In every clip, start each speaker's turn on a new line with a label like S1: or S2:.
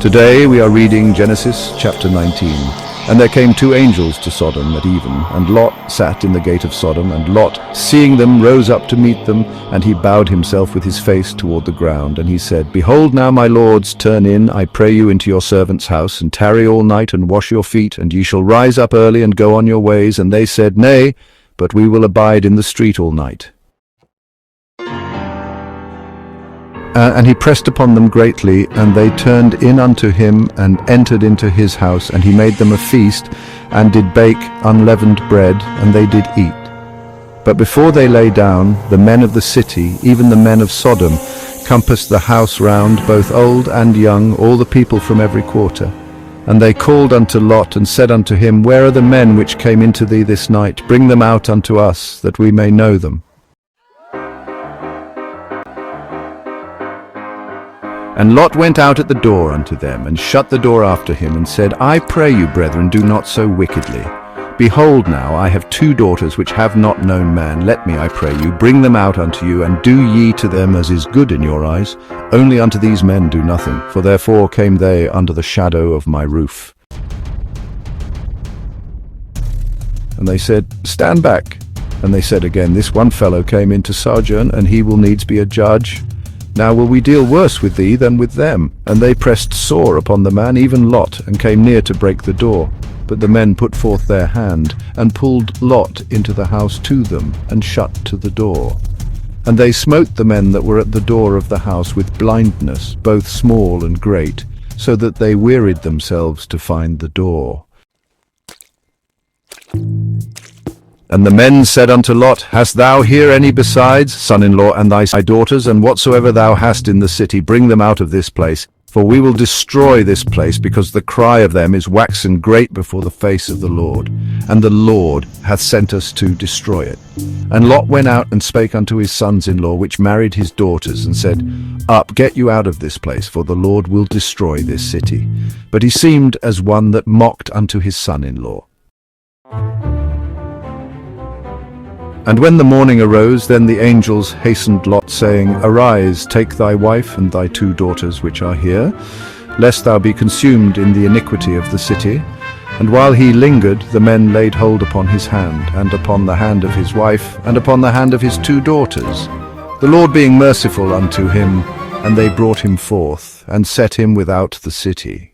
S1: Today we are reading Genesis chapter 19. And there came two angels to Sodom at even, and Lot sat in the gate of Sodom, and Lot, seeing them, rose up to meet them, and he bowed himself with his face toward the ground, and he said, Behold now, my lords, turn in, I pray you, into your servant's house, and tarry all night, and wash your feet, and ye shall rise up early, and go on your ways. And they said, Nay, but we will abide in the street all night. And he pressed upon them greatly, and they turned in unto him, and entered into his house, and he made them a feast, and did bake unleavened bread, and they did eat. But before they lay down, the men of the city, even the men of Sodom, compassed the house round, both old and young, all the people from every quarter. And they called unto Lot, and said unto him, Where are the men which came into thee this night? Bring them out unto us, that we may know them. And Lot went out at the door unto them, and shut the door after him, and said, I pray you, brethren, do not so wickedly. Behold now, I have two daughters which have not known man. Let me, I pray you, bring them out unto you, and do ye to them as is good in your eyes. Only unto these men do nothing, for therefore came they under the shadow of my roof. And they said, Stand back. And they said again, This one fellow came in to sojourn, and he will needs be a judge. Now will we deal worse with thee than with them? And they pressed sore upon the man, even Lot, and came near to break the door. But the men put forth their hand, and pulled Lot into the house to them, and shut to the door. And they smote the men that were at the door of the house with blindness, both small and great, so that they wearied themselves to find the door. And the men said unto Lot, Hast thou here any besides, son-in-law, and thy daughters? And whatsoever thou hast in the city, bring them out of this place. For we will destroy this place, because the cry of them is waxen great before the face of the Lord. And the Lord hath sent us to destroy it. And Lot went out and spake unto his sons-in-law, which married his daughters, and said, Up, get you out of this place, for the Lord will destroy this city. But he seemed as one that mocked unto his son-in-law. And when the morning arose, then the angels hastened Lot, saying, Arise, take thy wife and thy two daughters which are here, lest thou be consumed in the iniquity of the city. And while he lingered, the men laid hold upon his hand, and upon the hand of his wife, and upon the hand of his two daughters, the Lord being merciful unto him. And they brought him forth, and set him without the city.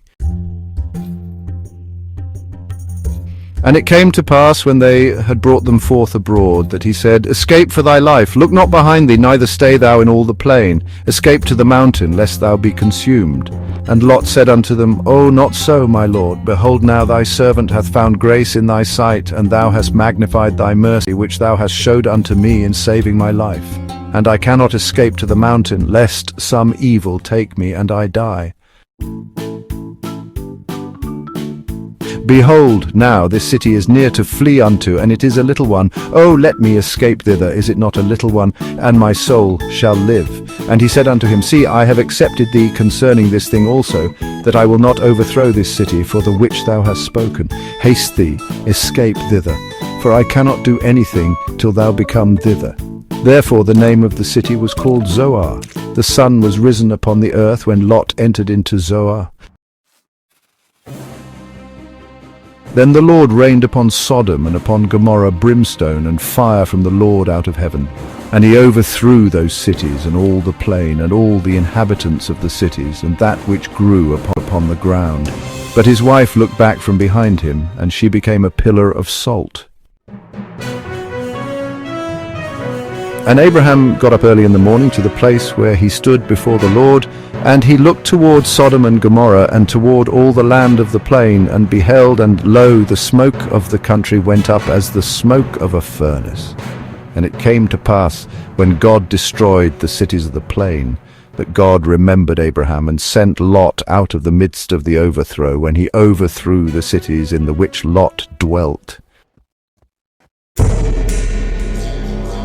S1: And it came to pass, when they had brought them forth abroad, that he said, Escape for thy life, look not behind thee, neither stay thou in all the plain. Escape to the mountain, lest thou be consumed. And Lot said unto them, O, not so, my lord. Behold, now thy servant hath found grace in thy sight, and thou hast magnified thy mercy, which thou hast showed unto me in saving my life. And I cannot escape to the mountain, lest some evil take me, and I die. Behold, now this city is near to flee unto, and it is a little one. O let me escape thither, is it not a little one? And my soul shall live. And he said unto him, See, I have accepted thee concerning this thing also, that I will not overthrow this city for the which thou hast spoken. Haste thee, escape thither, for I cannot do anything till thou become thither. Therefore the name of the city was called Zoar. The sun was risen upon the earth when Lot entered into Zoar. Then the Lord rained upon Sodom and upon Gomorrah brimstone and fire from the Lord out of heaven. And he overthrew those cities and all the plain and all the inhabitants of the cities and that which grew upon the ground. But his wife looked back from behind him, and she became a pillar of salt. And Abraham got up early in the morning to the place where he stood before the Lord, and he looked toward Sodom and Gomorrah, and toward all the land of the plain, and beheld, and lo, the smoke of the country went up as the smoke of a furnace. And it came to pass, when God destroyed the cities of the plain, that God remembered Abraham, and sent Lot out of the midst of the overthrow, when he overthrew the cities in the which Lot dwelt.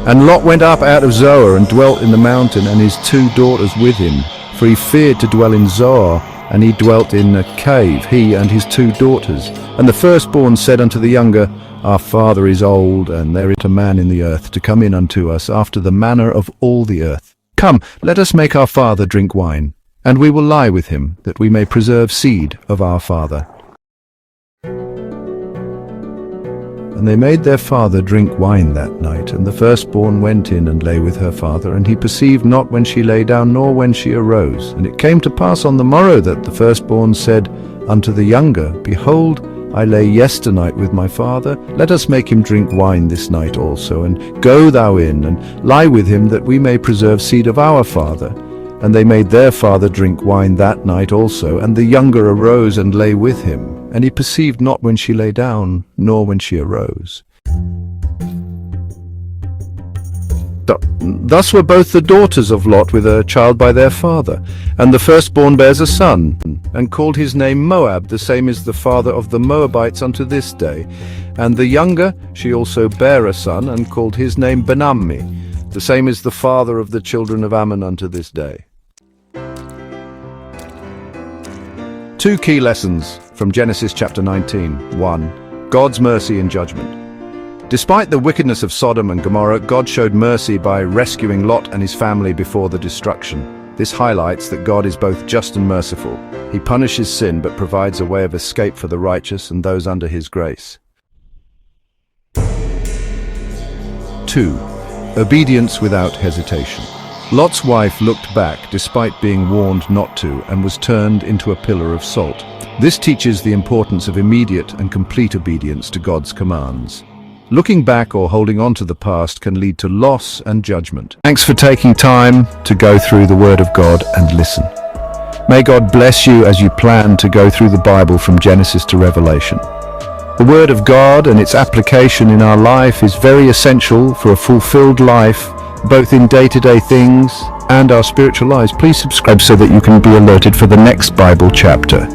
S1: And Lot went up out of Zoar, and dwelt in the mountain, and his two daughters with him. For he feared to dwell in Zoar, and he dwelt in a cave, he and his two daughters. And the firstborn said unto the younger, Our father is old, and there is a man in the earth to come in unto us after the manner of all the earth. Come, let us make our father drink wine. and we will lie with him, that we may preserve seed of our father. And they made their father drink wine that night, and the firstborn went in and lay with her father, and he perceived not when she lay down, nor when she arose. And it came to pass on the morrow that the firstborn said unto the younger, Behold, I lay yesternight with my father, let us make him drink wine this night also, and go thou in, and lie with him, that we may preserve seed of our father. And they made their father drink wine that night also, and the younger arose and lay with him. And he perceived not when she lay down, nor when she arose. Thus were both the daughters of Lot with a child by their father. And the firstborn bears a son, and called his name Moab, the same is the father of the Moabites unto this day. And the younger, she also bare a son, and called his name Benammi, the same is the father of the children of Ammon unto this day. Two key lessons from Genesis chapter 19. 1. God's mercy and judgment. Despite the wickedness of Sodom and Gomorrah, God showed mercy by rescuing Lot and his family before the destruction. This highlights that God is both just and merciful. He punishes sin but provides a way of escape for the righteous and those under his grace. 2. Obedience without hesitation. Lot's wife looked back despite being warned not to, and was turned into a pillar of salt. This teaches the importance of immediate and complete obedience to God's commands. Looking back or holding on to the past can lead to loss and judgment. Thanks for taking time to go through the Word of God and listen. May God bless you as you plan to go through the Bible from Genesis to Revelation. The Word of God and its application in our life is very essential for a fulfilled life, both in day-to-day things and our spiritual lives. Please subscribe so that you can be alerted for the next Bible chapter.